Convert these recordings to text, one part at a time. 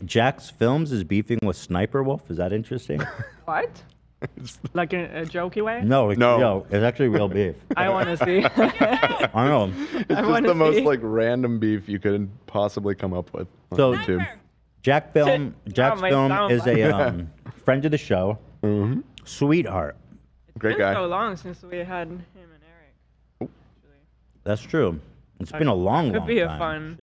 JackFilms is beefing with SssniperWolf. Is that interesting? What? Like in a jokey way? No, No. it's actually real beef. I want to see. I know. It's just wanna the most see. like random beef you could possibly come up with on So- YouTube. JackFilm sound is a friend of the show. Mm-hmm. Sweetheart. Great It's been guy. so long since we had him and Eric. That's true. It's been a long, Could long be a time. fun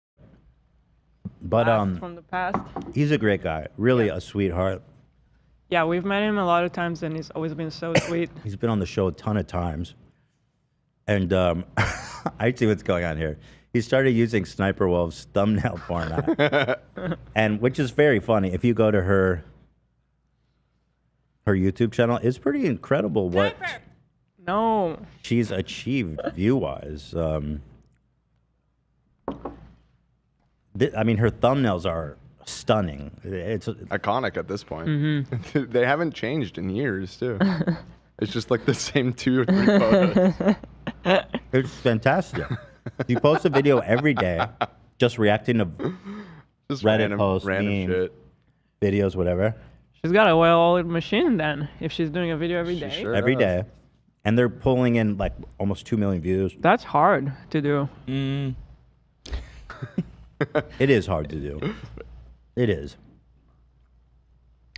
But blast from the past. he's a great guy. Really a sweetheart. Yeah, we've met him a lot of times, and he's always been so sweet. He's been on the show a ton of times. And I see what's going on here. He started using SssniperWolf's thumbnail format, and which is very funny. If you go to her YouTube channel, it's pretty incredible what No. she's achieved view-wise. I mean, her thumbnails are stunning. It's Iconic at this point. They haven't changed in years, too. It's just like the same 2 or 3 photos. it's fantastic. You post a video every day, just reacting to Just Reddit posts, random memes. shit. videos, whatever, She's got a well-oiled machine then, if she's doing a video every She day. sure every does. day, and they're pulling in like almost 2 million views. That's hard to do. It is hard to do. It is.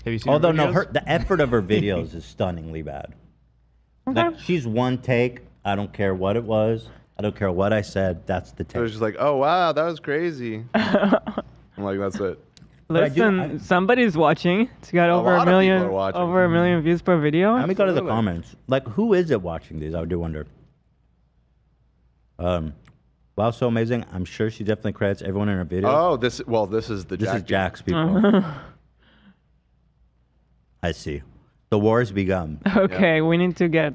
Have you seen Although her no, videos? the effort of her videos is stunningly bad. Okay. Like she's one take. I don't care what it was. I don't care what I said. That's the It was take. just like, oh, wow, that was crazy. I'm like, that's it. I do- Listen, somebody's watching. It's got over lot a of people million, are watching. over a million views per video. Let me go to the Absolutely. comments. Like, who is it watching these? I do wonder. Wow, so amazing. I'm sure she definitely credits everyone in her video. Oh, this is the this Jack. is Jack's people. I see. The war has begun. Okay, we need to get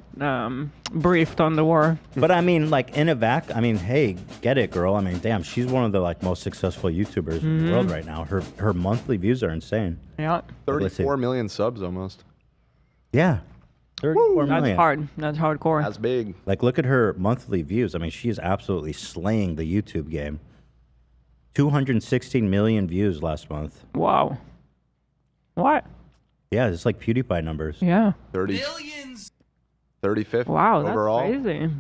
briefed on the war. But I mean, like in a vac, I mean, hey, get it, girl. I mean, damn, she's one of the like most successful YouTubers in the world right now. Her monthly views are insane. Yeah, 34 million subs almost. Yeah, 34 that's million. hard. That's hardcore. That's big. Like, look at her monthly views. I mean, she is absolutely slaying the YouTube game. 216 million views last month. Wow. What? Yeah, it's like PewDiePie numbers. Yeah. 30. 35th Wow, overall. that's crazy.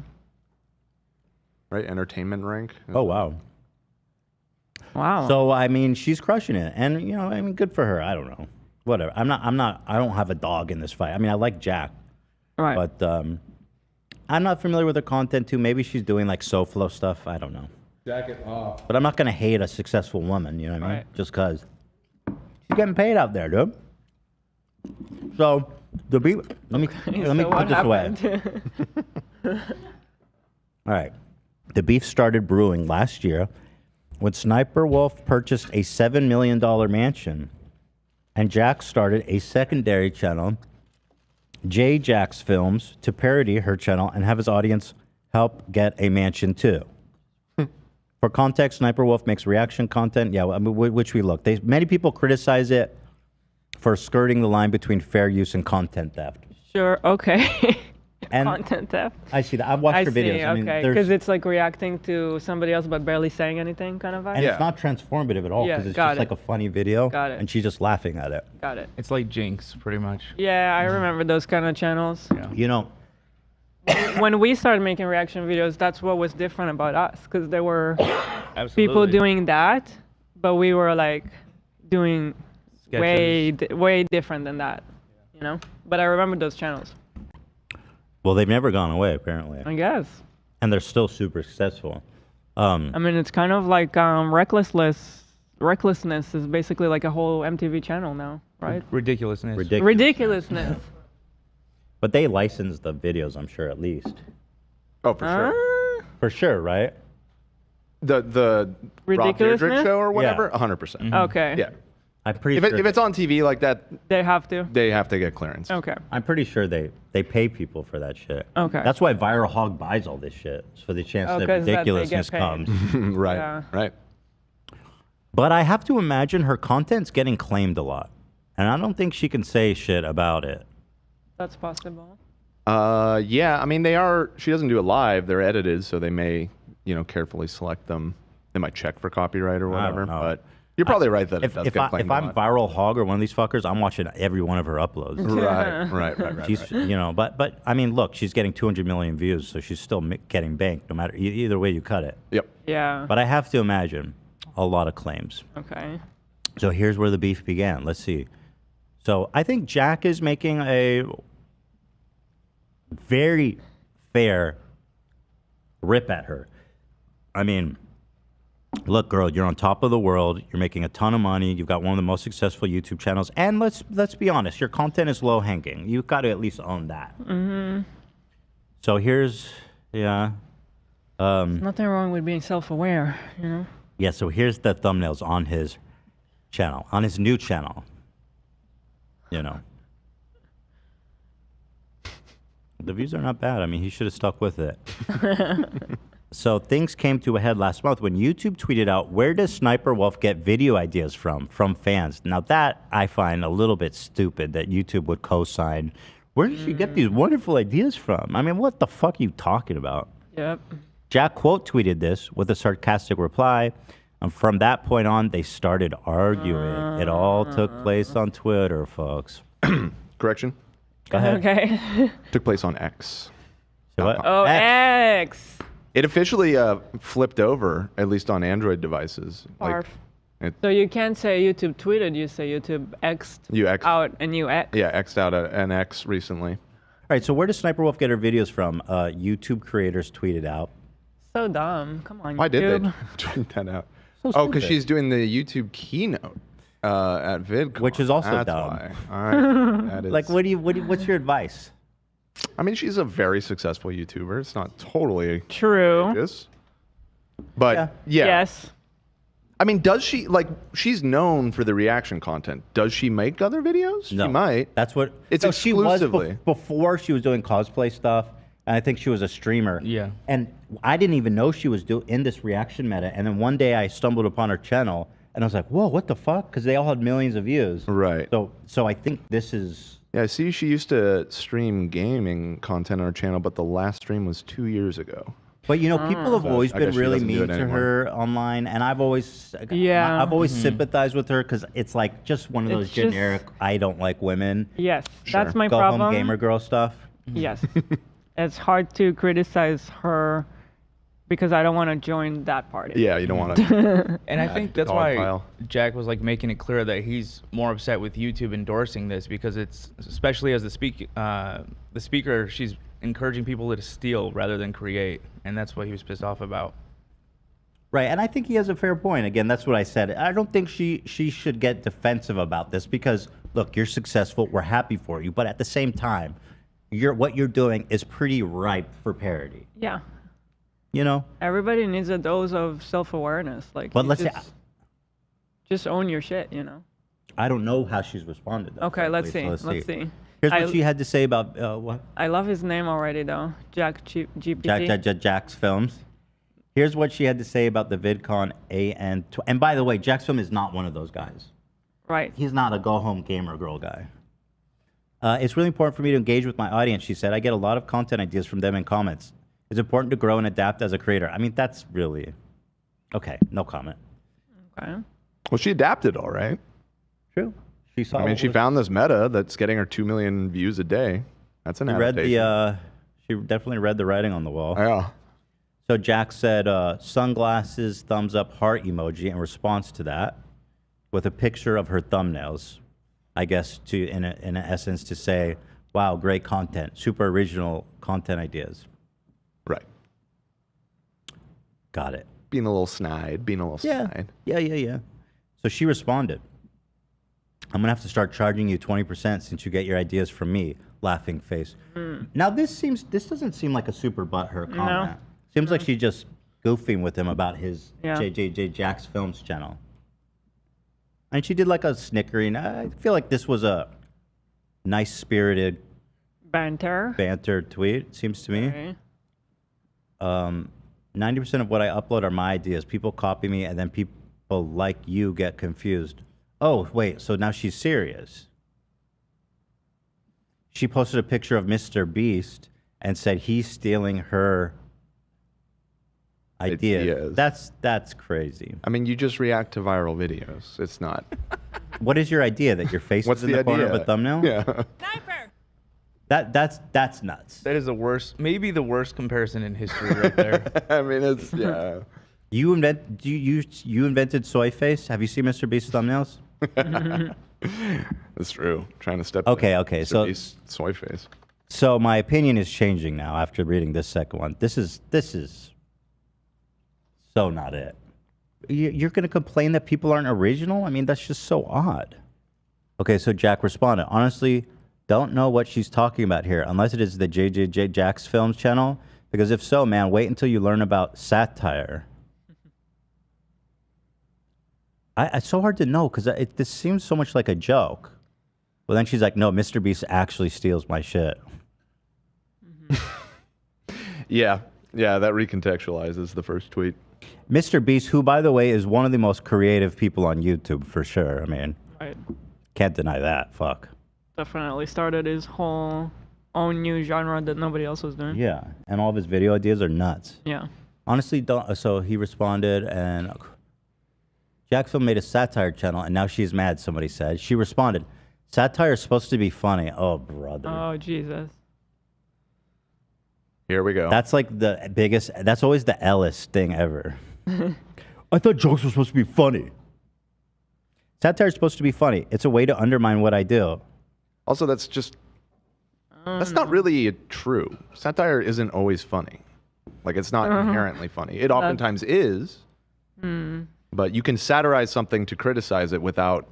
Right, entertainment rank. Oh wow. Wow. So I mean, she's crushing it, and you know, I mean, good for her. I don't know, whatever. I don't have a dog in this fight. I mean, I like Jack, right. but I'm not familiar with her content too. Maybe she's doing like SoFlo stuff. I don't know. Jacket off. But I'm not gonna hate a successful woman. You know what I mean? Right. Just cause she's getting paid out there, dude. So the beef. Let me So put what this away. happened? All right. The beef started brewing last year when SssniperWolf purchased a $7 million mansion, and Jack started a secondary channel, JackFilms, to parody her channel and have his audience help get a mansion too. For context, SssniperWolf makes reaction content, yeah, I mean, which we look. Many people criticize it for skirting the line between fair use and content theft. Sure. Okay. And Content theft. I see that. I've watched I her see. videos. I mean, Okay. there's- Because it's like reacting to somebody else but barely saying anything, kind of vibe. And Yeah. it's not transformative at all Yeah, because it's got just it. like a funny video. Got it. And she's just laughing at it. Got it. It's like Jinx, pretty much. Yeah, I remember those kind of channels. You know, When we started making reaction videos, that's what was different about us, because there were Absolutely. people doing that, but we were like doing way different than that, you know. But I remember those channels. well, they've never gone away apparently, I guess. and they're still super successful. I mean, it's kind of like recklessness is basically like a whole MTV channel now, right? Ridiculousness. Ridiculousness. But they license the videos, I'm sure, at least. Oh, for sure. For sure, right? The Rob Dyrdek Ridiculousness? show or whatever, Yeah. 100%. Okay. Yeah. I'm pretty If, sure. if it's on TV like that, They have to. they have to get clearance. Okay. I'm pretty sure they pay people for that shit. Okay. That's why Viral Hog buys all this shit. It's for the chance Oh, that 'cause that they get ridiculousness paid. comes. Right, Yeah. right. But I have to imagine her content's getting claimed a lot, and I don't think she can say shit about it. That's possible. Yeah, I mean, she doesn't do it live. They're edited, so they may, carefully select them. They might check for copyright or I whatever. don't know. But You're probably right that if, it does if, get I, claimed if a I'm lot. Viral Hog or one of these fuckers, I'm watching every one of her uploads. Right. She's, you know, but I mean, look, she's getting 200 million views, so she's still getting banked no matter either way you cut it. Yep. Yeah. But I have to imagine a lot of claims. Okay. So here's where the beef began. Let's see. So I think Jack is making a very fair rip at her. I mean, look, girl, you're on top of the world. You're making a ton of money. You've got one of the most successful YouTube channels. And let's be honest, your content is low hanging. You've got to at least own that. Mm-hmm. So here's, yeah. Nothing wrong with being self-aware, you know? Yeah, so here's the thumbnails on his channel, on his new channel. You know. The views are not bad. I mean, he should have stuck with it. So things came to a head last month when YouTube tweeted out, where does SssniperWolf get video ideas from fans? Now that I find a little bit stupid that YouTube would co-sign. Where does she get these wonderful ideas from? I mean, what the fuck are you talking about? Yep. Jack quote tweeted this with a sarcastic reply. And from that point on, they started arguing. It all took place on Twitter, folks. Correction. Go ahead. Okay. Took place on X. So what? Oh, X. It officially flipped over, at least on Android devices. Barf. It- So you can't say YouTube tweeted, you say YouTube X'd You X. out a new X. Yeah, X'd out an X recently. All right, so where does SssniperWolf get her videos from? YouTube creators tweeted out. So dumb. Come on, Why did they YouTube. tweet that out? So Oh, because stupid. she's doing the YouTube keynote at VidCon. Which is also That's dumb. Why. All right. That is, Like, what's your advice? I mean, she's a very successful YouTuber. It's not totally True. outrageous. But yeah. Yes. I mean, does she, like, she's known for the reaction content. Does she make other videos? No. She might. That's what. It's no, she was exclusively. before she was doing cosplay stuff, and I think she was a streamer. Yeah. And I didn't even know she was in this reaction meta. And then one day I stumbled upon her channel, and I was like, "Whoa, what the fuck?" Because they all had millions of views. Right. So I think this is. Yeah, I see she used to stream gaming content on her channel, but the last stream was 2 years ago. But you know, people have So always I been guess she really doesn't do mean it to anymore. her online, and I've always, Yeah. I've always sympathized with her because it's like just one of those It's just- generic "I don't like women." Yes. Sure. That's my Go problem. home gamer girl stuff. Yes. It's hard to criticize her because I don't want to join that party. Yeah, you don't want to. And I think that's why pile. Jack was like making it clear that he's more upset with YouTube endorsing this because it's especially as the speaker, she's encouraging people to steal rather than create, and that's what he was pissed off about. Right, and I think he has a fair point. Again, that's what I said. I don't think she should get defensive about this because, look, you're successful. We're happy for you, but at the same time, what you're doing is pretty ripe for parody. Yeah. You know. Everybody needs a dose of self-awareness. Like, But you let's say, just own your shit, you know? I don't know how she's responded. Though, Okay, let's see. frankly, so Let's see. Here's what I- she had to say about what I love his name already, though. GPT. JackFilms. Here's what she had to say about the VidCon AN. And by the way, JackFilm is not one of those guys. Right. He's not a go-home gamer girl guy. It's really important for me to engage with my audience, she said. I get a lot of content ideas from them in comments. It's important to grow and adapt as a creator. I mean, that's really... Okay, no comment. Okay. Well, she adapted all right. True. She saw... I mean, she found this meta that's getting her 2 million views a day. That's an She read adaptation. she definitely read the writing on the wall. Yeah. So Jack said, sunglasses, thumbs up, heart emoji in response to that with a picture of her thumbnails. I guess in essence to say, wow, great content, super original content ideas. Right. Got it. Being a little snide. Yeah. So she responded, I'm gonna have to start charging you 20% since you get your ideas from me, laughing face. Now this doesn't seem like a super butthurt comment. Seems like she's just goofing with him about his Jack's Films channel. And she did like a snickering. I feel like this was a nice spirited banter tweet, it seems to me. Okay. 90% of what I upload are my ideas. People copy me and then people like you get confused. Oh, wait, so now she's serious. She posted a picture of Mr. Beast and said he's stealing her ideas. That's crazy. I mean, you just react to viral videos. It's not. What is your idea? That your face What's is in the corner of a thumbnail? Yeah. Sniper. That's nuts. That is the worst, maybe the worst comparison in history right there. I mean, it's yeah. You invented soy face. Have you seen Mr. Beast's thumbnails? That's true. Trying to step. Okay, in okay, Mr. so- Beast's soy face. So my opinion is changing now after reading this second one. This is so not it. You're going to complain that people aren't original? I mean, that's just so odd. Okay, so Jack responded, honestly, don't know what she's talking about here, unless it is the JackFilms channel, because if so, man, wait until you learn about satire. It's so hard to know, because this seems so much like a joke. Well, then she's like, no, Mr. Beast actually steals my shit. Yeah, that recontextualizes the first tweet. Mr. Beast, who, by the way, is one of the most creative people on YouTube, for sure. I mean, Right. can't deny that. Fuck. Definitely started his whole own new genre that nobody else was doing. Yeah, and all of his video ideas are nuts. Yeah. Honestly, don't. So he responded, and JackFilm made a satire channel, and now she's mad, somebody said. She responded, satire is supposed to be funny. Oh, brother. Oh, Jesus. Here we go. That's like the biggest, that's always the Ellis thing ever. I thought jokes were supposed to be funny. Satire is supposed to be funny. It's a way to undermine what I do. Also, that's not really true. Satire isn't always funny. Like, it's not inherently funny. It oftentimes is, but you can satirize something to criticize it without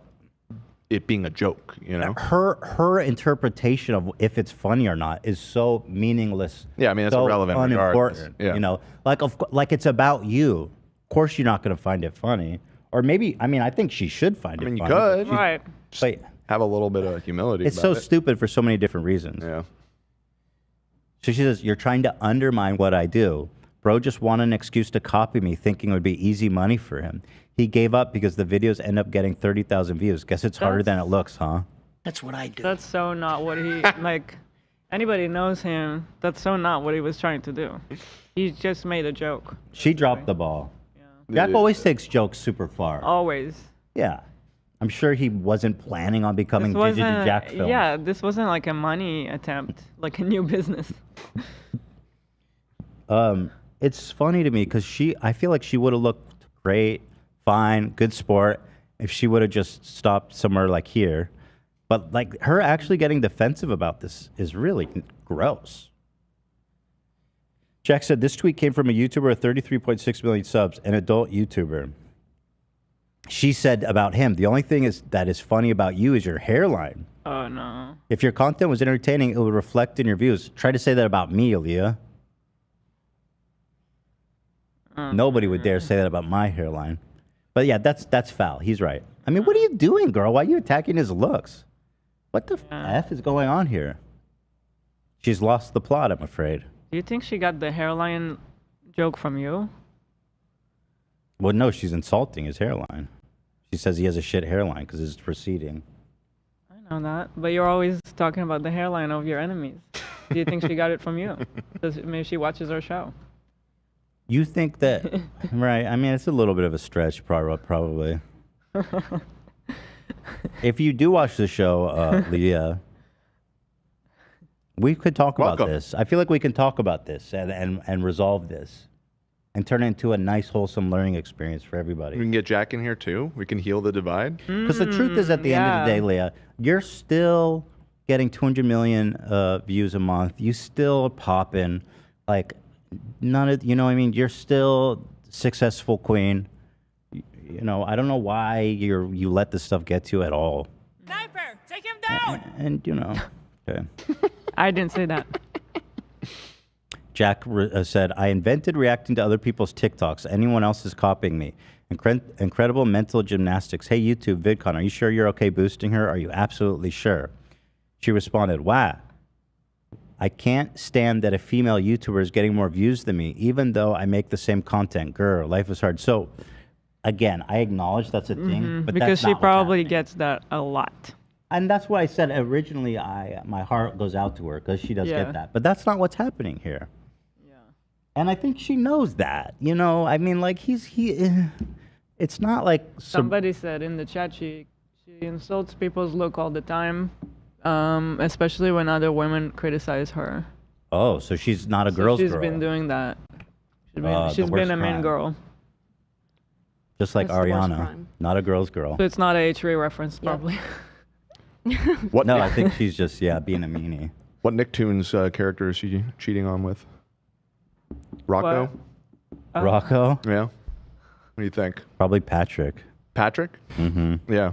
it being a joke, you know? Her interpretation of if it's funny or not is so meaningless. Yeah, I mean, it's so irrelevant regardless. unimportant. Yeah. You know, like it's about you. Of course, you're not going to find it funny, or maybe. I mean, I think she should find it. I mean, you funny. could. Right. But Have a little bit of humility. it's so about it. stupid for so many different reasons. Yeah. So she says, "You're trying to undermine what I do." Bro just wanted an excuse to copy me, thinking it would be easy money for him. He gave up because the videos end up getting 30,000 views. Guess it's harder than it looks, huh? That's what I do. That's so not what he, like, anybody knows him. That's so not what he was trying to do. He just made a joke. She dropped the ball. Yeah. Jack always takes jokes super far. Always. Yeah. I'm sure he wasn't planning on becoming JackFilms. Yeah, this wasn't like a money attempt, like a new business. It's funny to me because I feel like she would have looked great, fine, good sport if she would have just stopped somewhere like here. But like her actually getting defensive about this is really gross. Jack said this tweet came from a YouTuber with 33.6 million subs, an adult YouTuber. She said about him, the only thing that is funny about you is your hairline. Oh, no. If your content was entertaining, it would reflect in your views. Try to say that about me, Aaliyah. Nobody would dare say that about my hairline. But yeah, that's foul. He's right. I mean, what are you doing, girl? Why are you attacking his looks? What the F is going on here? She's lost the plot, I'm afraid. Do you think she got the hairline joke from you? Well, no, she's insulting his hairline. She says he has a shit hairline because it's receding. I know that, but you're always talking about the hairline of your enemies. Do you think she got it from you? Maybe she watches our show. You think that, right? I mean, it's a little bit of a stretch, probably. If you do watch the show, Leah, we could talk about this. I feel like we can talk about this and resolve this and turn it into a nice, wholesome learning experience for everybody. We can get Jack in here too. We can heal the divide. Because the truth is, at the end of the day, Leah, you're still getting 200 million views a month. You still popping, like none of, you know what I mean? You're still successful queen. You know, I don't know why you let this stuff get to you at all. Sniper, take him down. And you know, okay. I didn't say that. Jack said, I invented reacting to other people's TikToks. Anyone else is copying me. Incredible mental gymnastics. Hey, YouTube, VidCon, are you sure you're okay boosting her? Are you absolutely sure? She responded, wow. I can't stand that a female YouTuber is getting more views than me, even though I make the same content. Girl, life is hard. So, again, I acknowledge that's a thing, but Because that's not she what's probably happening. gets that a lot. And that's what I said originally. My heart goes out to her because she does Yeah. get that. But that's not what's happening here. Yeah. And I think she knows that. You know, I mean, like it's not like Somebody said in the chat she insults people's look all the time, especially when other women criticize her. Oh, so she's not a girl's She's girl. been doing that. She's the been worst a mean crime. girl. Just like That's the worst Ariana, crime. not a girl's girl. So it's not a H3 reference, probably. What? No, I think she's just being a meanie. What Nicktoons character is she cheating on with? Rocco. What? Rocco, Yeah. What do you think? probably Patrick. Patrick? Mm-hmm. Yeah.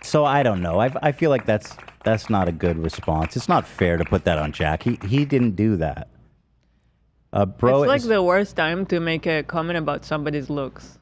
So I don't know. I feel like that's not a good response. It's not fair to put that on Jack. He didn't do that. Bro, It's like is- the worst time to make a comment about somebody's looks.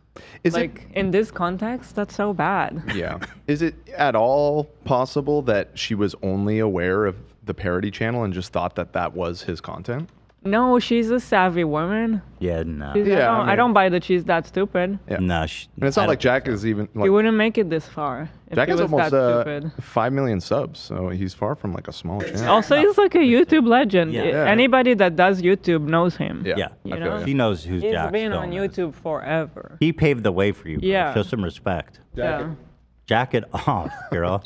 Is Like in this context, that's so bad. Yeah. Is it at all possible that she was only aware of the parody channel and just thought that that was his content? No, she's a savvy woman. yeah, no. Yeah, I I mean- don't buy that she's that stupid. Yeah. No, And it's not like Jack is even He like wouldn't make it this far if Jack he has was almost that stupid. 5 million subs, so he's far from like a small channel. Also, he's like a YouTube legend. Yeah. Yeah. Anybody that does YouTube knows him. Yeah. Yeah, You I feel know? ya. She knows who's He's Jack. been on Film is. YouTube forever. He paved the way for you. Bro. Yeah. Show some respect. Yeah. Jack it off, girl.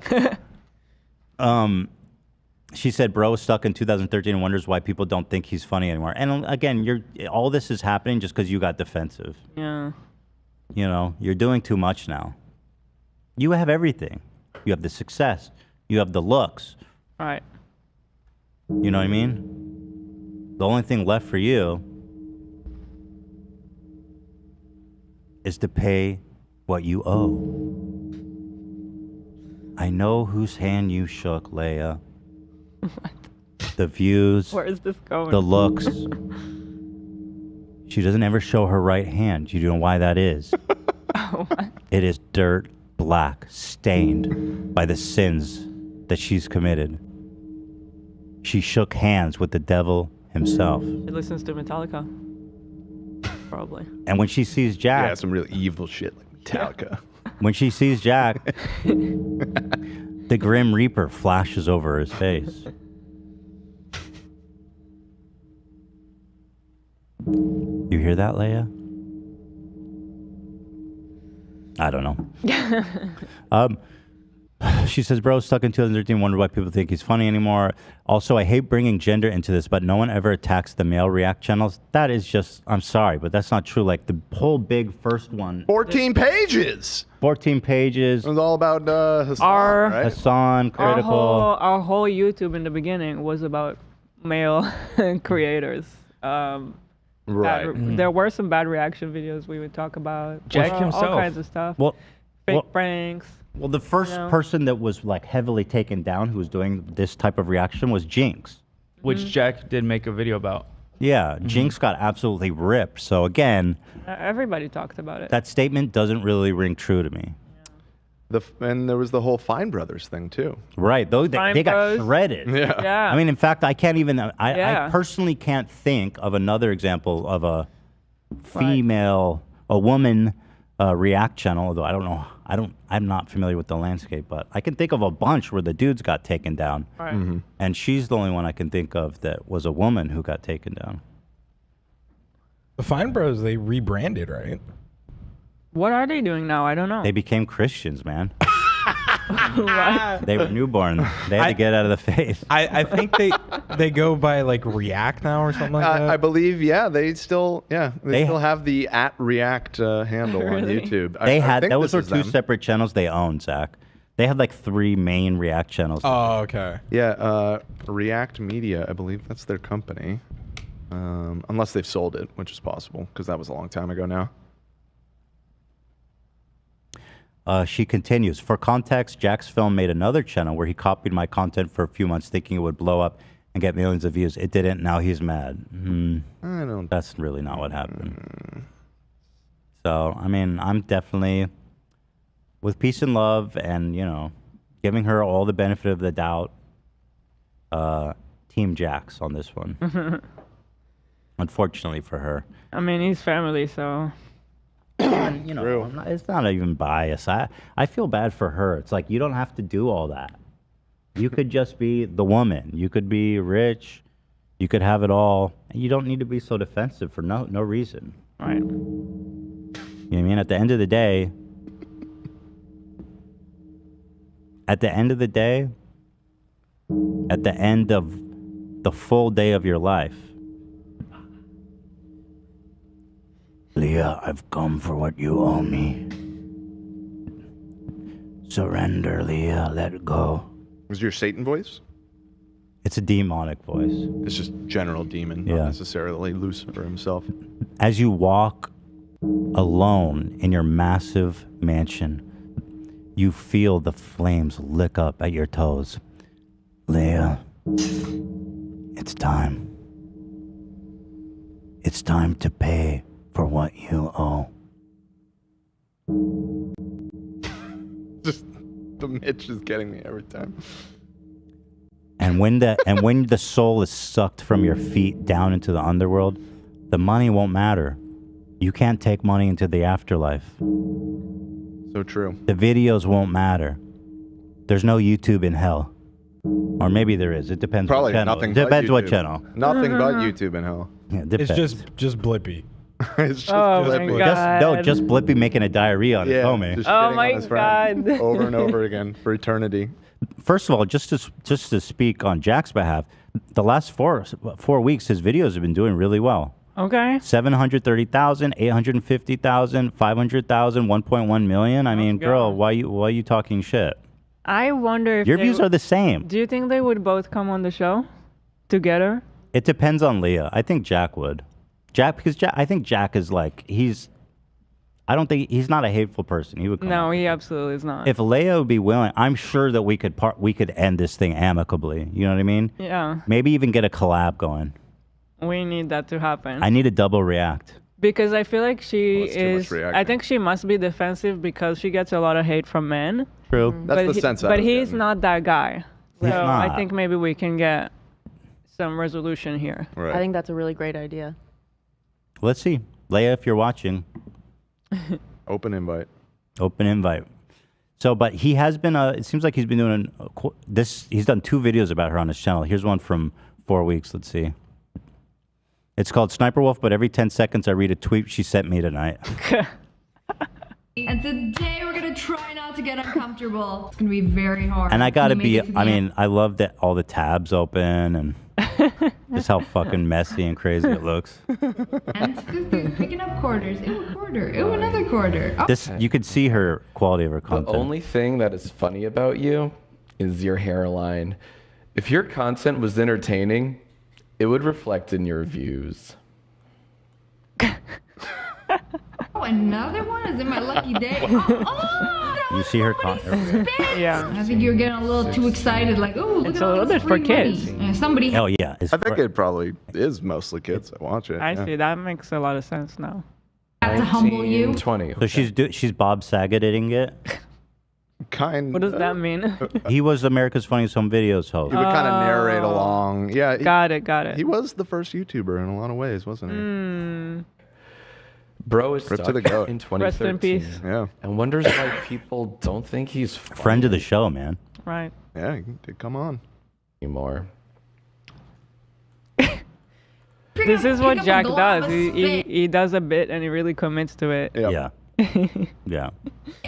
She said, "Bro is stuck in 2013 and wonders why people don't think he's funny anymore." And again, all this is happening just because you got defensive. Yeah. You know, you're doing too much now. You have everything. You have the success. You have the looks. Right. You know what I mean? The only thing left for you is to pay what you owe. I know whose hand you shook, Leia. The views, Where is this going? the looks. She doesn't ever show her right hand. Do you know why that is? It is dirt black, stained by the sins that she's committed. She shook hands with the devil himself. She listens to Metallica. Probably. And when she sees Jack, Yeah, some real evil shit like Metallica. when she sees Jack, the Grim Reaper flashes over his face. You hear that, Leia? I don't know. She says, "Bro, stuck in 2013, wonder why people think he's funny anymore. Also, I hate bringing gender into this, but no one ever attacks the male React channels. That is just, I'm sorry, but that's not true. Like the whole big first one, 14 pages. 14 pages, It was all about Hassan, Our- right? Hassan, critical. Our whole YouTube in the beginning was about male creators. Right. There were some bad reaction videos we would talk about. Jack all himself. kinds of stuff. Well, Fake well, pranks. well, the first know? person that was like heavily taken down who was doing this type of reaction was Jinx. Which Jack did make a video about. Yeah, Jinx got absolutely ripped. So again, Everybody talked about it. that statement doesn't really ring true to me. And there was the whole Fine Brothers thing too. Right, though Fine they got Bros. shredded. Yeah. yeah. I mean, in fact, I can't even. I Yeah. personally can't think of another example of a female, a woman React channel. Although I don't know, I'm not familiar with the landscape, but I can think of a bunch where the dudes got taken down, right. and she's the only one I can think of that was a woman who got taken down. The Fine Bros, they rebranded, right? What are they doing now? I don't know. They became Christians, man. What? They were newborn. They had to get out of the faith. I think they go by like React now or something like that. I believe, yeah, they still They- have the @React handle on Really? YouTube. I They had think those this were is two them. separate channels they owned, Zach. They had like 3 main React channels. Oh, okay. Yeah, React Media, I believe that's their company. Unless they've sold it, which is possible because that was a long time ago now. She continues. For context, JackFilms made another channel where he copied my content for a few months thinking it would blow up and get millions of views. It didn't. Now he's mad. I don't. That's really not what happened. So, I mean, I'm definitely with peace and love and, you know, giving her all the benefit of the doubt. Team Jax on this one. Unfortunately for her. I mean, he's family, so And, you know, True. it's not even bias. I feel bad for her. It's like you don't have to do all that. You could just be the woman. You could be rich. You could have it all. You don't need to be so defensive for no reason. Right. You know what I mean? At the end of the day, at the end of the full day of your life, Leah, I've come for what you owe me. Surrender, Leah, let go. Was your Satan voice? It's a demonic voice. It's just general demon, Yeah. not necessarily Lucifer himself. As you walk alone in your massive mansion, you feel the flames lick up at your toes. Leah, it's time. It's time to pay for what you owe. Just the Mitch is getting me every time. And when the soul is sucked from your feet down into the underworld, the money won't matter. You can't take money into the afterlife. So true. The videos won't matter. There's no YouTube in hell. Or maybe there is. It depends Probably what channel. nothing. Depends but what YouTube. channel. Nothing but YouTube in hell. Yeah, It's depends. just Blippy. It's just Oh my Blippi. God. Just Blippy making a diarrhea on his homie. just Oh shitting my on his friend God. over and over again for eternity. First of all, just to speak on Jack's behalf, the last 4 weeks his videos have been doing really well. Okay. 730,000, 850,000, 500,000, 1.1 million. I mean, go. girl, why you talking shit? I wonder if Your they views are the same. Do you think they would both come on the show together? It depends on Leah. I think Jack would. I think Jack is like I don't think he's not a hateful person. He would come. No, he absolutely is not. If Leia would be willing, I'm sure that we could end this thing amicably. You know what I mean? Yeah, Maybe even get a collab going. we need that to happen. I need a double react. Because I feel like she Well, it's too much is. reacting. I think she must be defensive because she gets a lot of hate from men. True. That's but the he- sense I But was he's getting. not that guy. So He's I not. think maybe we can get some resolution here. Right. I think that's a really great idea. Let's see, Leia, if you're watching, Open invite. open invite. So, but he has been. It seems like he's been doing this. He's done 2 videos about her on his channel. Here's one from 4 weeks. Let's see. It's called SssniperWolf, but every 10 seconds I read a tweet she sent me tonight. And today we're gonna try not to get uncomfortable. It's gonna be very hard. And I gotta Can you be. make it to the I end? mean, I love that all the tabs open and just how fucking messy and crazy it looks. And because they're picking up quarters. Ooh, a quarter. Ooh, another quarter. Oh. This you could see her quality of her The content. only thing that is funny about you is your hairline. If your content was entertaining, it would reflect in your views. Oh, another one is in my lucky day. Oh, that You was see her somebody's content. spit. Yeah. I think you're getting a little too excited. Like, oh, look It's at a all little this bit for free money. kids. Somebody. Oh yeah, it's I think it probably is mostly kids that watch it. I yeah. see. That makes a lot of sense now. have to humble you. 20. So she's Bob Sageting it. Kind. What does that mean? He was America's Funniest Home Videos host. He would kind of narrate along. Yeah. Got it. He was the first YouTuber in a lot of ways, wasn't he? Bro is Rip to stuck the goat. in 2013 Rest in peace. Yeah. and wonders why people don't think he's funny Friend of the show, man. Right. Yeah. He did come on. anymore. This is what Pick up a Jack glob does. of He spit. he does a bit and he really commits to it. Yep. Yeah. Yeah.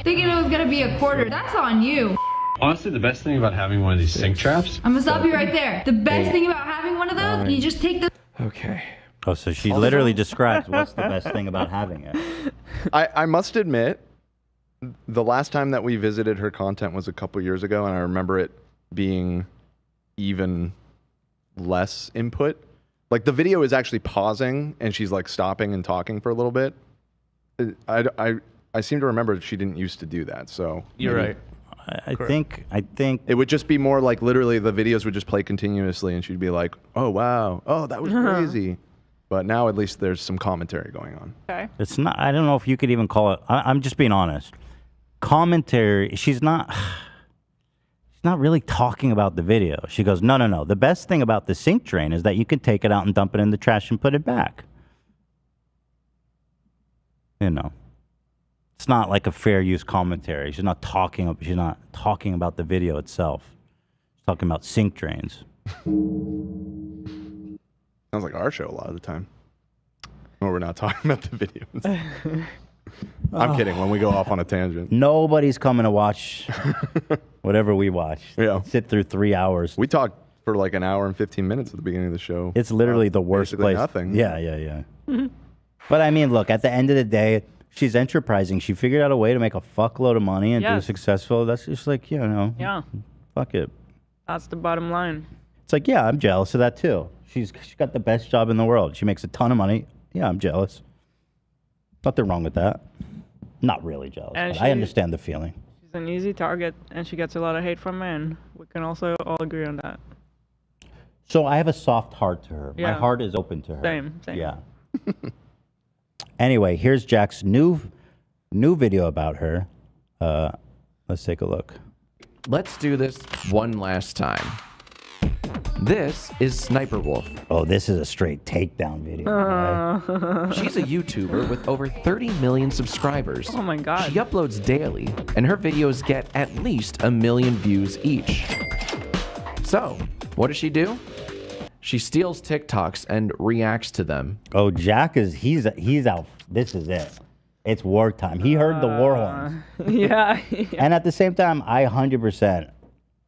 Thinking it was gonna be a quarter. That's on you. Honestly, the best thing about having one of these sink traps, I'm gonna stop you right there. The best thing about having one of those, you just take the. Okay. Oh, so she literally describes what's the best thing about having it. I must admit, the last time that we visited her content was a couple years ago, and I remember it being even less input. Like the video is actually pausing, and she's like stopping and talking for a little bit. I seem to remember she didn't used to do that. So You're maybe right. I think it would just be more like literally the videos would just play continuously, and she'd be like, "Oh wow, oh that was crazy." But now at least there's some commentary going on. Okay. it's not. I don't know if you could even call it. I'm just being honest. Commentary. She's not really talking about the video. She goes, no. The best thing about the sink drain is that you can take it out and dump it in the trash and put it back. You know, it's not like a fair use commentary. She's not talking about the video itself. She's talking about sink drains. Sounds like our show a lot of the time. Or we're not talking about the videos. I'm kidding. When we go off on a tangent. Nobody's coming to watch whatever we watch. Yeah. Sit through 3 hours. We talked for like an hour and 15 minutes at the beginning of the show. It's literally the worst Basically place. nothing. Yeah. But I mean, look, at the end of the day, she's enterprising. She figured out a way to make a fuckload of money and do successful. That's just like, Yeah. Fuck it. That's the bottom line. It's like, yeah, I'm jealous of that too. She's got the best job in the world. She makes a ton of money. Yeah, I'm jealous. Nothing wrong with that. Not really jealous, And but I understand the feeling. She's an easy target, and she gets a lot of hate from men. We can also all agree on that. So I have a soft heart to her. My Yeah. heart is open to her. Same. Yeah. Anyway, here's Jack's new video about her. Let's take a look. Let's do this one last time. This is SssniperWolf. Oh, this is a straight takedown video. Right? She's a YouTuber with over 30 million subscribers. Oh my god. She uploads daily, and her videos get at least 1 million views each. So, what does she do? She steals TikToks and reacts to them. Oh, Jack he's out. This is it. It's war time. He heard the war horns. Yeah. And at the same time, I 100%.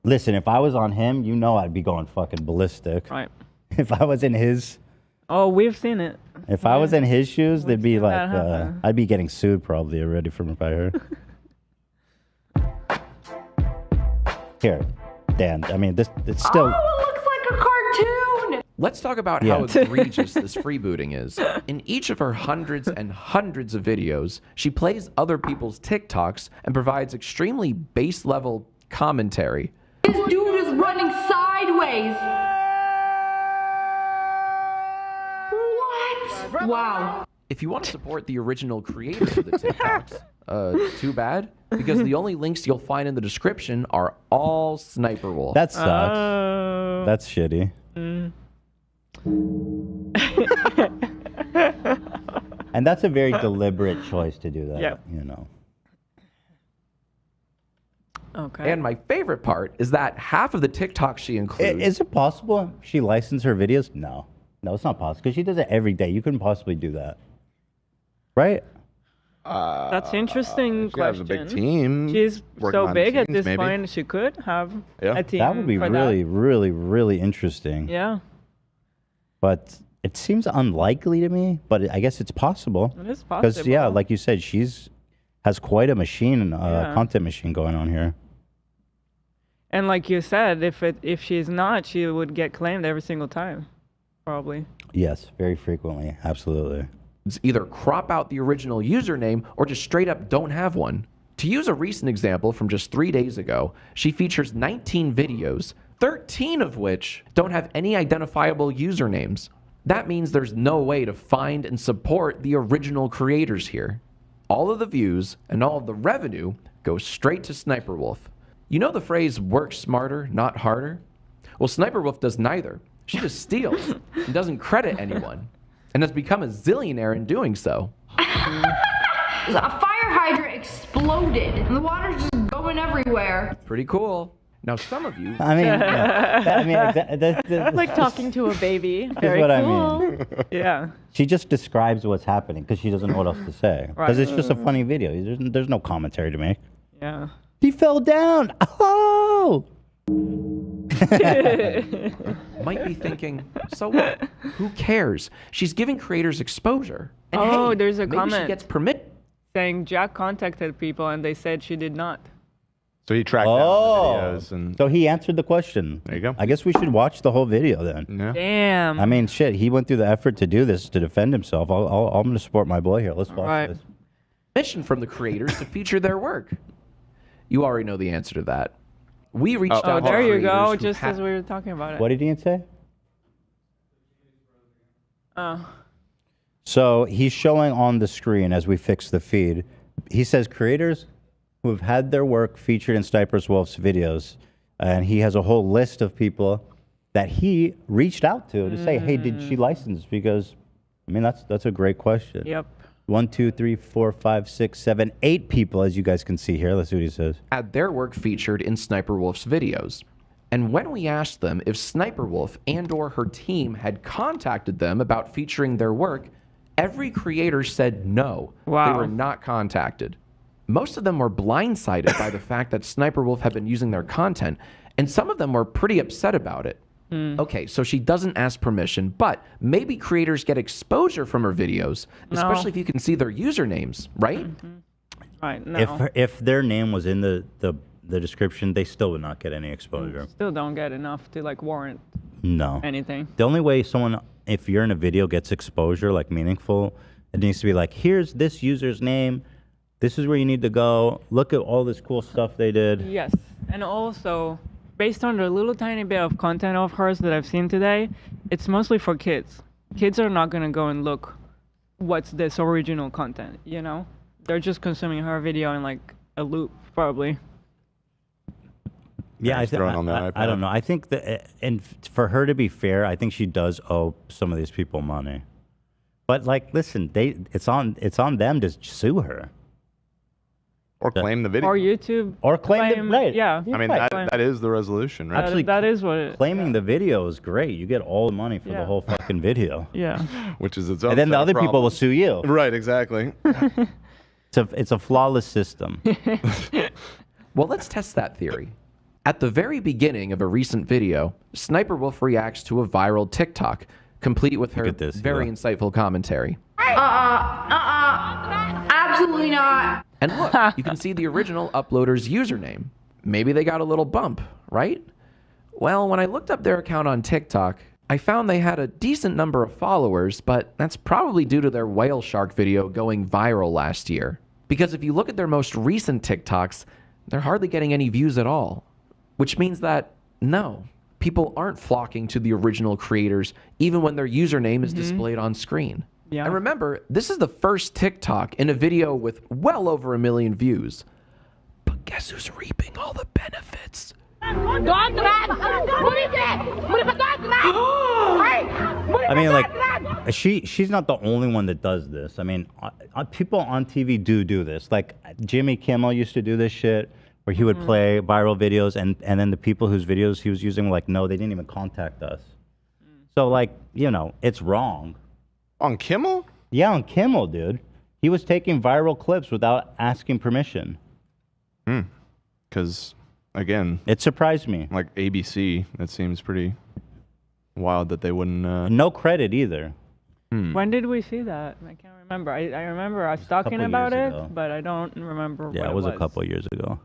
Listen, if I was on him, I'd be going fucking ballistic. Right. If I was in his... Oh, we've seen it. If I was in his shoes, they'd be like... happen. I'd be getting sued probably already from if I heard. Here, Dan. I mean, it's still... Oh, it looks like a cartoon. Let's talk about how egregious this freebooting is. In each of her hundreds and hundreds of videos, she plays other people's TikToks and provides extremely base-level commentary. This dude is running sideways. What? Wow. If you want to support the original creators of the TikToks, too bad, because the only links you'll find in the description are all SssniperWolf. That sucks. That's shitty. And that's a very deliberate choice to do that. Yeah. Okay. And my favorite part is that half of the TikToks she includes... Is it possible she licensed her videos? No. No, it's not possible, because she does it every day. You couldn't possibly do that. Right? That's interesting She has question. a big team. She's working so on big at teams, this maybe. point, she could have Yeah. a team. That would be for really, that. really, really interesting. Yeah, But it seems unlikely to me, but I guess it's possible. it is possible. Because, yeah, like you said, has quite a machine, content machine going on here. And like you said, if she's not, she would get claimed every single time, probably. Yes, very frequently. Absolutely. either crop out the original username or just straight up don't have one. To use a recent example from just 3 days ago, she features 19 videos, 13 of which don't have any identifiable usernames. That means there's no way to find and support the original creators here. All of the views and all of the revenue go straight to SssniperWolf. You know the phrase, work smarter, not harder? Well, SssniperWolf does neither. She just steals and doesn't credit anyone, and has become a zillionaire in doing so. A fire hydrant exploded, and the water's just going everywhere. Pretty cool. Now, some of you... I mean, yeah. It's like talking to a baby. That's Very what cool. I mean. Yeah. She just describes what's happening because she doesn't know what else to say. Because it's just a funny video. There's no commentary to make. Yeah. He fell down. Oh! might be thinking, so what? Who cares? She's giving creators exposure. And Oh, hey, there's a maybe comment. she gets permit. Saying Jack contacted people and they said she did not. So he tracked down the videos and So he answered the question. There you go. I guess we should watch the whole video then. yeah. Damn. I mean, shit, he went through the effort to do this, to defend himself. I'm going to support my boy here. Let's watch Right. this. Permission from the creators to feature their work. You already know the answer to that. We reached Oh, out to there you creators go. who Just ha- as we were talking about it. What did he say? Oh. So he's showing on the screen as we fix the feed. He says creators who have had their work featured in SssniperWolf's videos, and he has a whole list of people that he reached out to say, hey, did she license? Because, I mean, that's a great question. Yep. 1, 2, 3, 4, 5, 6, 7, 8 people, as you guys can see here. Let's see what he says. had their work featured in SssniperWolf's videos. And when we asked them if SssniperWolf and or her team had contacted them about featuring their work, every creator said no. Wow. They were not contacted. Most of them were blindsided by the fact that SssniperWolf had been using their content, and some of them were pretty upset about it. Okay, so she doesn't ask permission, but maybe creators get exposure from her videos, especially if you can see their usernames, right? Right, no. If their name was in the description, they still would not get any exposure. Still don't get enough to like warrant No. anything. The only way someone, if you're in a video, gets exposure, like meaningful, it needs to be like, here's this user's name. This is where you need to go. Look at all this cool stuff they did. Yes, and also based on the little tiny bit of content of hers that I've seen today, it's mostly for kids. Kids are not gonna go and look what's this original content, you know? They're just consuming her video in like a loop, probably. Yeah, I don't know. I think that, and for her to be fair, I think she does owe some of these people money. But like, listen, it's on them to sue her. Or claim the video. Or YouTube. Or claim the, right. Yeah. I mean, that is the resolution, right? Actually, that is what it claiming the video is great. You get all the money for the whole fucking video. Yeah. Which is its own. And then the other problem. people will sue you. Right, exactly. It's a flawless system. Well, let's test that theory. At the very beginning of a recent video, SssniperWolf reacts to a viral TikTok, complete with her very insightful commentary. Absolutely not. And look, you can see the original uploader's username. Maybe they got a little bump, right? Well, when I looked up their account on TikTok, I found they had a decent number of followers, but that's probably due to their whale shark video going viral last year. Because if you look at their most recent TikToks, they're hardly getting any views at all. Which means that, no, people aren't flocking to the original creators, even when their username is displayed on screen. Yeah. And remember, this is the first TikTok in a video with well over 1 million views. But guess who's reaping all the benefits? I mean, like, she's not the only one that does this. I mean, people on TV do this. Like, Jimmy Kimmel used to do this shit, where he would play viral videos, and then the people whose videos he was using were like, no, they didn't even contact us. So, like, you know, it's wrong. On Kimmel? Yeah, on Kimmel, dude. He was taking viral clips without asking permission. Because, again... It surprised me. Like ABC, that seems pretty wild that they wouldn't... No credit either. When did we see that? I can't remember. I remember us talking about it, but I don't remember what it was a couple years ago.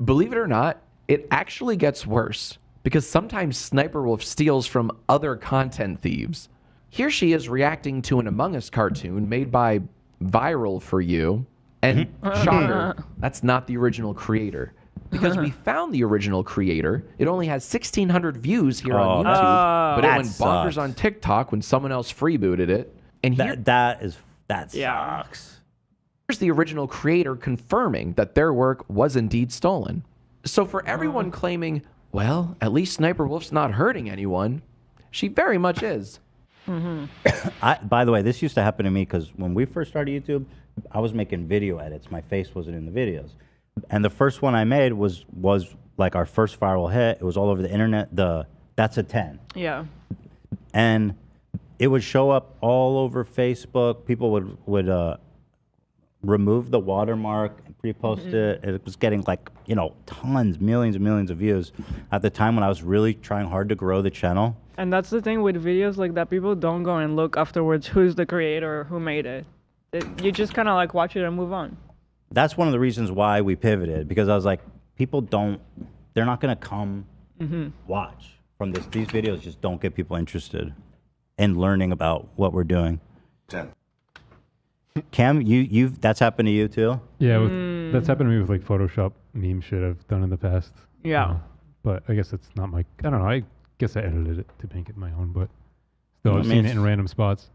Believe it or not, it actually gets worse, because sometimes SssniperWolf steals from other content thieves. Here she is reacting to an Among Us cartoon made by Viral for You, and shocker, that's not the original creator. Because we found the original creator, it only has 1,600 views here on YouTube, but it went bonkers on TikTok when someone else freebooted it. And here, that sucks. Here's the original creator confirming that their work was indeed stolen. So for everyone claiming, well, at least SssniperWolf's not hurting anyone, she very much is. By the way, this used to happen to me because when we first started YouTube, I was making video edits. My face wasn't in the videos. And the first one I made was like our first viral hit. It was all over the internet. That's a 10. Yeah. And it would show up all over Facebook. People would remove the watermark and pre-post it. It was getting like, you know, tons, millions and millions of views at the time when I was really trying hard to grow the channel. And that's the thing with videos like that. People don't go and look afterwards who's the creator, who made it. You just kind of like watch it and move on. That's one of the reasons why we pivoted, because I was like, they're not going to come watch from this. These videos just don't get people interested in learning about what we're doing. 10. Cam, that's happened to you too? Yeah, that's happened to me with like Photoshop meme shit I've done in the past. Yeah. But I guess it's not my, I don't know, I guess I edited it to make it my own, but still I've seen it in random spots.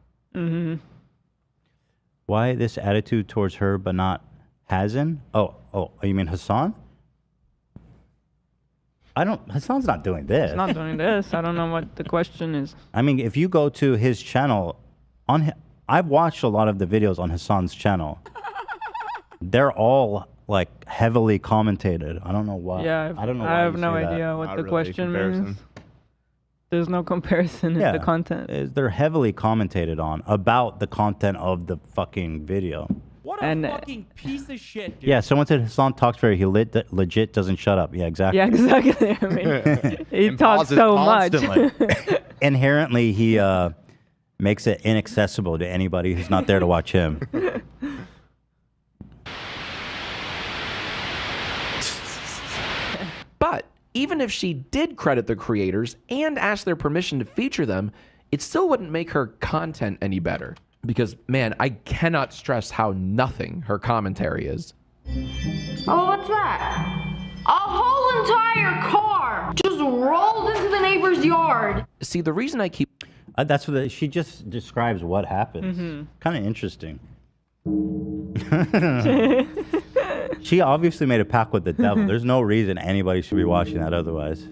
Why this attitude towards her but not Hasan? Oh, you mean Hassan? Hassan's not doing this. He's not doing this. I don't know what the question is. I mean, if you go to his channel, I've watched a lot of the videos on Hassan's channel. They're all like heavily commentated. I don't know why. Yeah, I don't know. I why have you no say that. idea what Not the really a question comparison. means. There's no comparison in the content. They're heavily commentated on about the content of the fucking video. What a fucking piece of shit, dude. Yeah, someone said Hassan talks very. He legit doesn't shut up. Yeah, exactly. Yeah, exactly. I mean, he talks pauses so much. constantly. Inherently, he makes it inaccessible to anybody who's not there to watch him. But even if she did credit the creators and ask their permission to feature them, it still wouldn't make her content any better. Because, man, I cannot stress how nothing her commentary is. Oh, what's that? A whole entire car just rolled into the neighbor's yard. See, the reason I keep... That's what she just describes what happens. Kind of interesting. She obviously made a pact with the devil. There's no reason anybody should be watching that otherwise.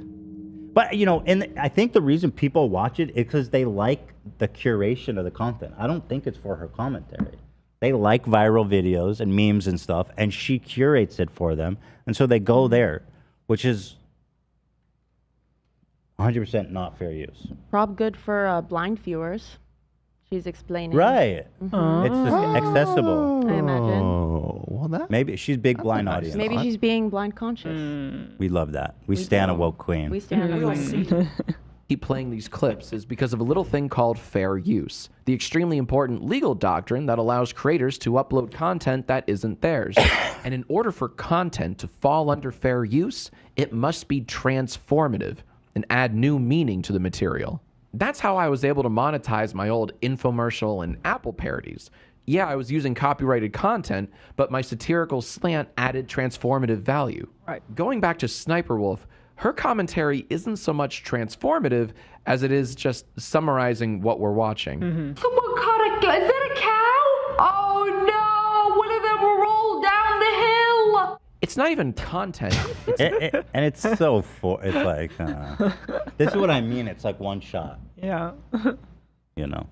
But, you know, and I think the reason people watch it is because they like the curation of the content. I don't think it's for her commentary. They like viral videos and memes and stuff, and she curates it for them. And so they go there, which is 100% not fair use. Prob good for blind viewers. She's explaining. Right. Mhm. It's just accessible. I imagine. Oh, well, that maybe she's big blind audience. Maybe she's being blind conscious. We love that. We stand a woke queen. We stand a queen. Keep playing these clips is because of a little thing called fair use, the extremely important legal doctrine that allows creators to upload content that isn't theirs. And in order for content to fall under fair use, it must be transformative and add new meaning to the material. That's how I was able to monetize my old infomercial and Apple parodies. Yeah, I was using copyrighted content, but my satirical slant added transformative value. Right. Going back to SssniperWolf, her commentary isn't so much transformative as it is just summarizing what we're watching. Someone caught a cow. Is that a cow? Oh no! One of them rolled down the hill. It's not even content. And it's so it's like this is what I mean. It's like one shot. Yeah. You know.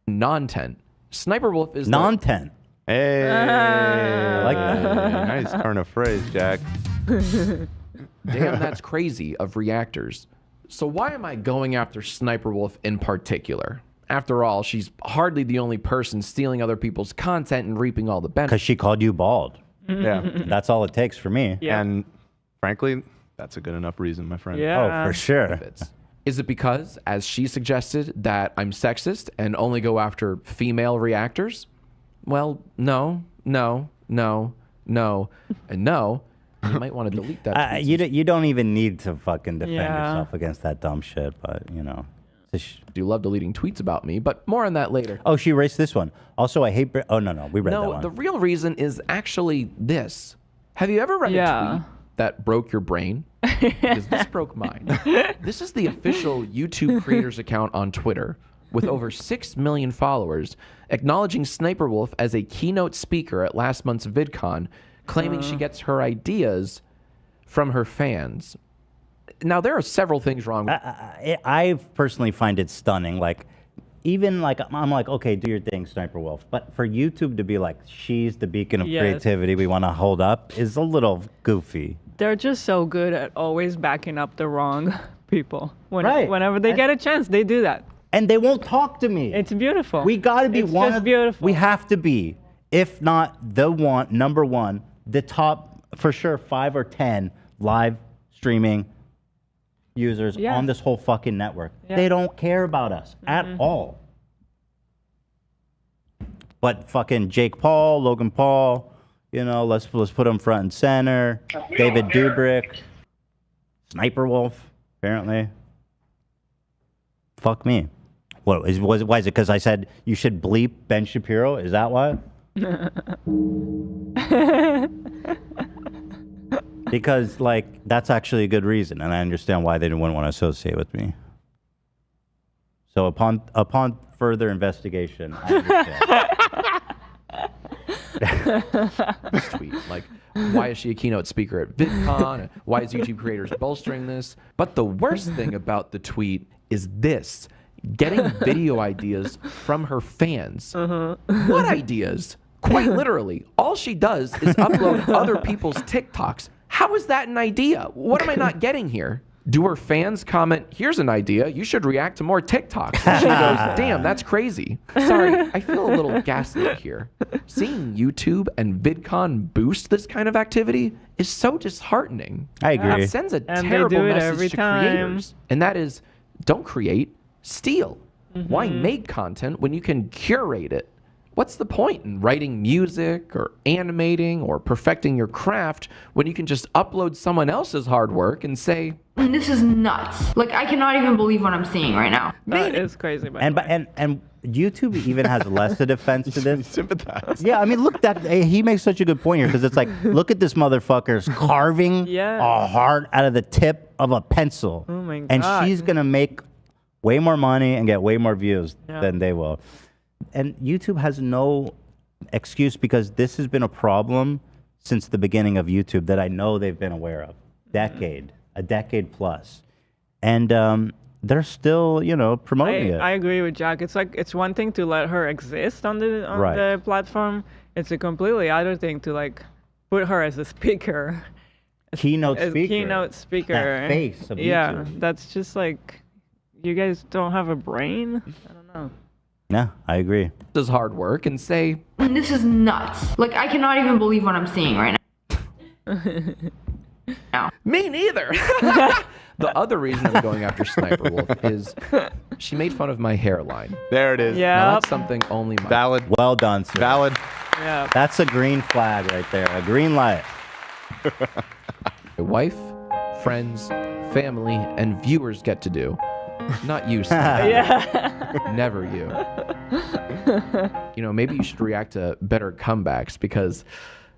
Non-tent. SssniperWolf is non-tent. Hey, I like that. Nice turn of phrase, Jack. Damn, that's crazy of reactors. So why am I going after SssniperWolf in particular? After all, she's hardly the only person stealing other people's content and reaping all the benefits. Because she called you bald. Yeah. That's all it takes for me. Yeah. And frankly, that's a good enough reason, my friend. Yeah. Oh, for sure. Is it because, as she suggested, that I'm sexist and only go after female reactors? Well, no, and no. You might want to delete that. You don't even need to fucking defend Yeah. yourself against that dumb shit, but, you know. Do love deleting tweets about me, but more on that later. Oh, she erased this one. Also, I hate... oh, no, we read that No, one. the real reason is actually this. Have you ever read a tweet that broke your brain? Because this broke mine. This is the official YouTube creators account on Twitter with over 6 million followers, acknowledging SssniperWolf as a keynote speaker at last month's VidCon, claiming she gets her ideas from her fans. Now, there are several things wrong with I personally find it stunning. Like, even like, I'm like, okay, do your thing, SssniperWolf. But for YouTube to be like, she's the beacon of Yes. creativity we want to hold up is a little goofy. They're just so good at always backing up the wrong people. Right. Whenever they get a chance, they do that. And they won't talk to me. It's beautiful. We got to be It's one just of, beautiful. We have to be, if not the one, number one, the top, for sure, 5 or 10 live streaming users Yeah. on this whole fucking network. Yeah. They don't care about us at all. But fucking Jake Paul, Logan Paul, you know, let's put them front and center. David Dobrik, SssniperWolf, apparently. Fuck me. Why is it because I said you should bleep Ben Shapiro? Is that why? Because, like, that's actually a good reason, and I understand why they didn't want to associate with me. So upon further investigation, I understand. this tweet. Like, why is she a keynote speaker at VidCon? Why is YouTube creators bolstering this? But the worst thing about the tweet is this. Getting video ideas from her fans. What ideas? Quite literally, all she does is upload other people's TikToks. How is that an idea? What am I not getting here? Do her fans comment, here's an idea, you should react to more TikToks? And she goes, damn, that's crazy. Sorry, I feel a little gaslit here. Seeing YouTube and VidCon boost this kind of activity is so disheartening. I agree. It sends a And they terrible do it message every to time. creators. And that is, don't create, steal. Why make content when you can curate it? What's the point in writing music or animating or perfecting your craft when you can just upload someone else's hard work and say, This is nuts. Like, I cannot even believe what I'm seeing right now. That is crazy. And YouTube even has less of defense to this. Sympathize. Yeah, I mean, look, he makes such a good point here because it's like, look at this motherfucker's carving a heart out of the tip of a pencil. Oh my And God. she's gonna make way more money and get way more views Yeah. than they will. And YouTube has no excuse because this has been a problem since the beginning of YouTube that I know they've been aware of. A decade plus. And they're still, promoting it. I agree with Jack. It's like it's one thing to let her exist on the Right. the platform. It's a completely other thing to like put her as a speaker. Keynote As speaker. Keynote speaker. That face of yeah, YouTube. that's just like you guys don't have a brain. I don't know. Yeah, I agree. does hard work and say, This is nuts. Like, I cannot even believe what I'm seeing right now. me neither. The other reason I'm going after SssniperWolf is she made fun of my hairline. There it is. Now, Yep. that's something only my Valid. Well done, sir. Valid. Yeah. That's a green flag right there. A green light. wife, friends, family, and viewers get to do. Not you, Sniper. Yeah. Never you. Maybe you should react to better comebacks because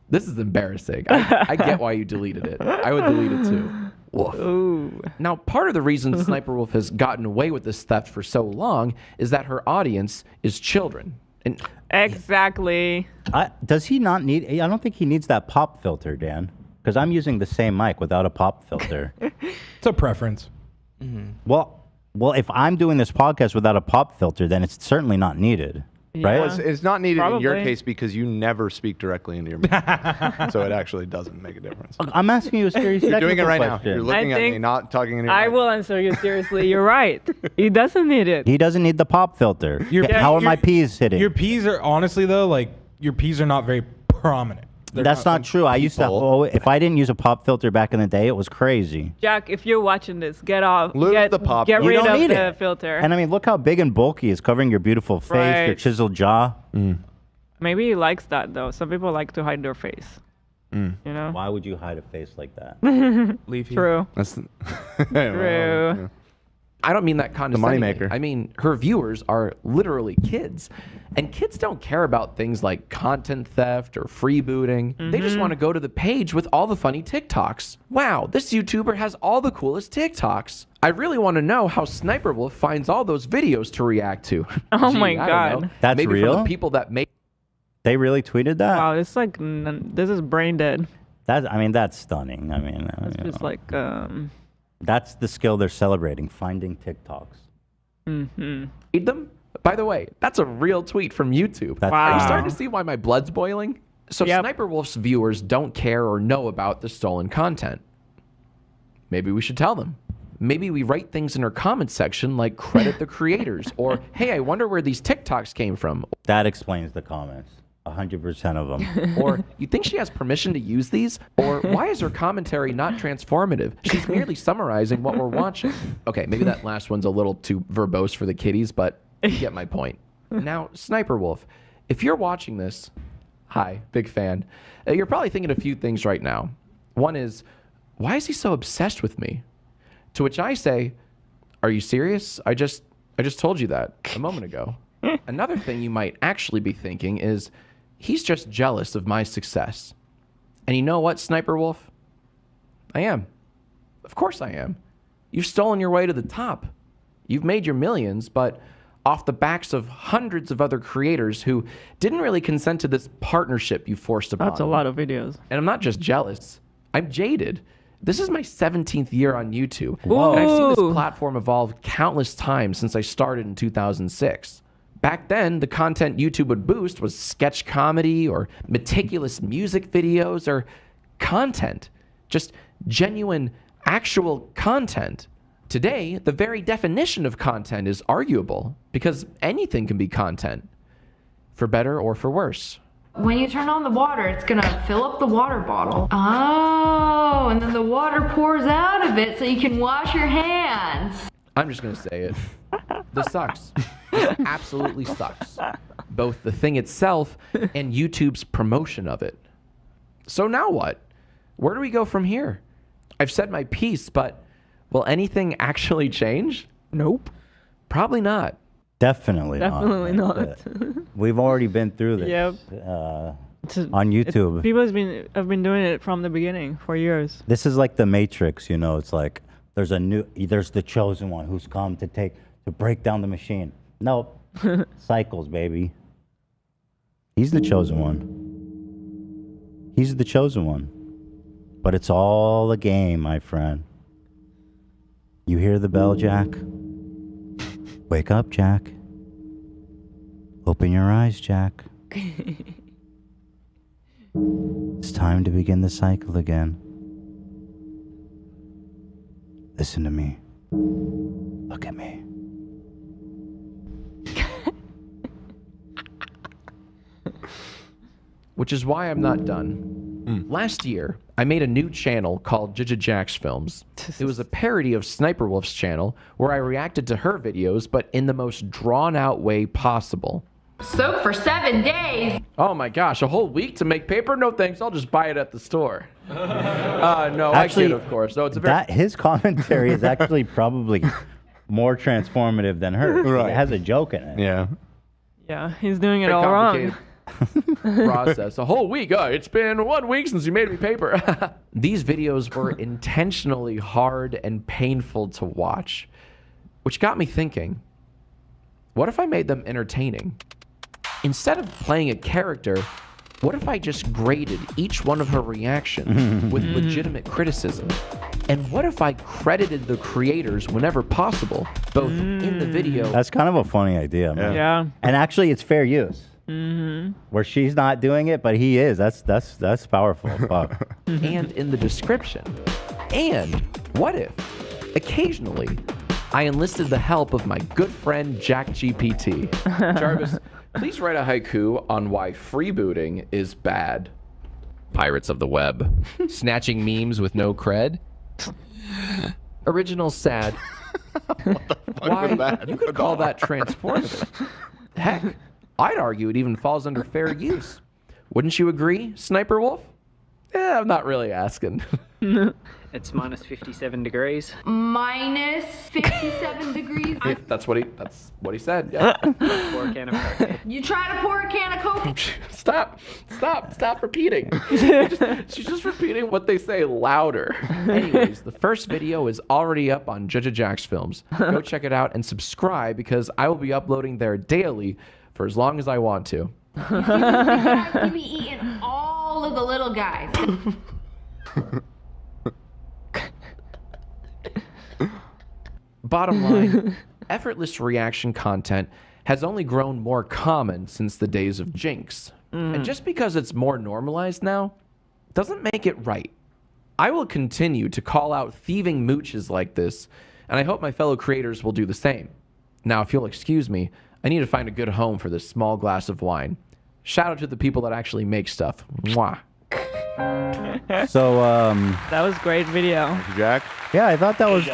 this is embarrassing. I get why you deleted it. I would delete it too. Woof. Ooh. Now, part of the reason SssniperWolf has gotten away with this theft for so long is that her audience is children. And Exactly. Does he not need? I don't think he needs that pop filter, Dan. Because I'm using the same mic without a pop filter. It's a preference. Well, if I'm doing this podcast without a pop filter, then it's certainly not needed, right? Well, it's not needed in your Probably. case because you never speak directly into your mic. So it actually doesn't make a difference. I'm asking you a serious You're doing it technical right now. question. You're looking I at me, think not talking into your I mic. will answer you seriously. You're right. He doesn't need it. He doesn't need the pop filter. How are my P's hitting? Your P's are honestly though, like your P's are not very prominent. They're That's not true. I used to. people. If I didn't use a pop filter back in the day, it was crazy. Jack, if you're watching this, get off. Lose get the pop. Get You rid don't of need the it. filter. And I mean, look how big and bulky it's covering your beautiful face, your Right. chiseled jaw. Maybe he likes that though. Some people like to hide their face. You know. Why would you hide a face like that? Leafy. True. That's True. I don't mean that condescendingly. moneymaker. I mean, her viewers are literally kids. And kids don't care about things like content theft or freebooting. They just want to go to the page with all the funny TikToks. Wow, this YouTuber has all the coolest TikToks. I really want to know how SssniperWolf finds all those videos to react to. Oh Gee, my I don't God. know. That's Maybe real? from the people that make They really tweeted that? Wow, it's like this is brain dead. That's stunning. I mean, It's you just know. like That's the skill they're celebrating, finding TikToks. read them. By the way, that's a real tweet from YouTube. That's Are you Wow. starting to see why my blood's boiling? So Yep. SssniperWolf's viewers don't care or know about the stolen content. Maybe we should tell them. Maybe we write things in our comment section like credit the creators or, hey, I wonder where these TikToks came from. That explains the comments. 100% of them. Or, you think she has permission to use these? Or, why is her commentary not transformative? She's merely summarizing what we're watching. Okay, maybe that last one's a little too verbose for the kiddies, but you get my point. Now, SssniperWolf, if you're watching this, hi, big fan, you're probably thinking a few things right now. One is, why is he so obsessed with me? To which I say, are you serious? I just told you that a moment ago. Another thing you might actually be thinking is, he's just jealous of my success. And you know what, SssniperWolf? I am. Of course I am. You've stolen your way to the top. You've made your millions, but off the backs of hundreds of other creators who didn't really consent to this partnership you forced upon that's a them. lot of videos. And I'm not just jealous. I'm jaded. This is my 17th year on YouTube. Whoa. And I've seen this platform evolve countless times since I started in 2006. Back then, the content YouTube would boost was sketch comedy or meticulous music videos or content, just genuine, actual content. Today, the very definition of content is arguable because anything can be content, for better or for worse. When you turn on the water, it's gonna fill up the water bottle. Oh, and then the water pours out of it so you can wash your hands. I'm just gonna say it. This sucks. This absolutely sucks. Both the thing itself and YouTube's promotion of it. So now what? Where do we go from here? I've said my piece, but will anything actually change? Nope. Probably not. Definitely not. We've already been through this. Yep. On YouTube. People have been doing it from the beginning for years. This is like the Matrix, you know. It's like there's the chosen one who's come to break down the machine. Nope. Cycles, baby. He's the chosen one. He's the chosen one. But it's all a game, my friend. You hear the bell, Jack? Wake up, Jack. Open your eyes, Jack. It's time to begin the cycle again. Listen to me. Look at me. Which is why I'm not done. Last year, I made a new channel called JackFilms. It was a parody of SssniperWolf's channel where I reacted to her videos, but in the most drawn-out way possible. Soak for 7 days. Oh my gosh, a whole week to make paper? No thanks, I'll just buy it at the store. No, Actually, I kid, of course. No, it's a very... his commentary is actually probably more transformative than hers. Right. It has a joke in it. Yeah. Yeah, he's doing it Very all wrong. complicated process. A whole week. Oh, it's been 1 week since you made me paper. These videos were intentionally hard and painful to watch, which got me thinking, what if I made them entertaining? Instead of playing a character, what if I just graded each one of her reactions with legitimate criticism? And what if I credited the creators whenever possible, both in the video... That's kind of a funny idea, man. Yeah. And actually, it's fair use. Where she's not doing it, but he is. That's powerful. Fuck. and in the description. And what if, occasionally, I enlisted the help of my good friend JackGPT. Jarvis, please write a haiku on why freebooting is bad. Pirates of the web. Snatching memes with no cred. Original sad. Why, you could call that transformative. Heck, I'd argue it even falls under fair use. Wouldn't you agree, SssniperWolf? Yeah, I'm not really asking. It's minus 57 degrees. Minus 57 degrees. That's what he said. Yeah. Pour a can of Coke. You try to pour a can of Coke. Stop repeating. She's just repeating what they say louder. Anyways, the first video is already up on JackFilms. Go check it out and subscribe because I will be uploading there daily for as long as I want to. You be eating all of the little guys. Bottom line, effortless reaction content has only grown more common since the days of Jinx. And just because it's more normalized now, doesn't make it right. I will continue to call out thieving mooches like this, and I hope my fellow creators will do the same. Now, if you'll excuse me, I need to find a good home for this small glass of wine. Shout out to the people that actually make stuff. Mwah. So that was great video. Thank you, Jack. yeah, I thought that was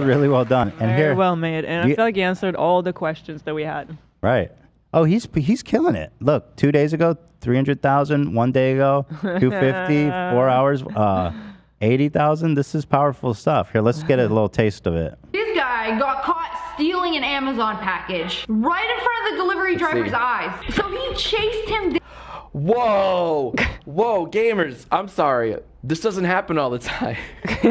really well done. And Very here, well made, and I feel like he answered all the questions that we had. right? Oh, he's killing it. Look, 2 days ago, 300,000. 1 day ago, 250. 4 hours, 80,000. This is powerful stuff. Here, let's get a little taste of it. This guy got caught stealing an Amazon package right in front of the delivery driver's eyes. So he chased him down. Whoa, gamers, I'm sorry. This doesn't happen all the time.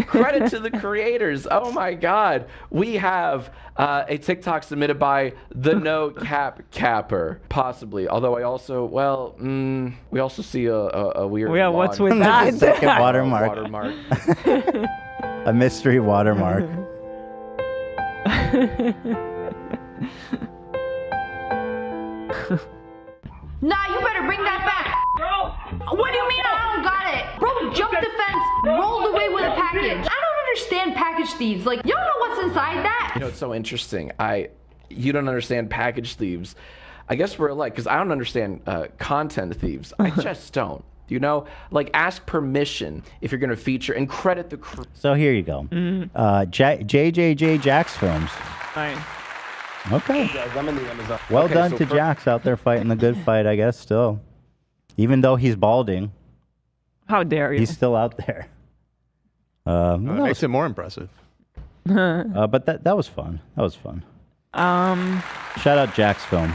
Credit to the creators. Oh my God. We have a TikTok submitted by the No Cap Capper, possibly. Although I also, we also see a weird Yeah, what's with that? Second watermark. A mystery watermark. Nah, you better bring that back. What do you mean I don't got it? Bro jumped the fence, rolled away with a package. I don't understand package thieves. Like, y'all know what's inside that? You know, it's so interesting. You don't understand package thieves. I guess we're alike, because I don't understand content thieves. I just don't. You know, like, ask permission if you're going to feature and credit the crew. So here you go. JJJ JackFilms. Fine. Okay. I'm in the Amazon. Well Okay, done so to Jax out there fighting the good fight, I guess, still. Even though he's balding, How dare you? he's still out there. That makes it more impressive. But that was fun. That was fun. Shout out Jack's Film.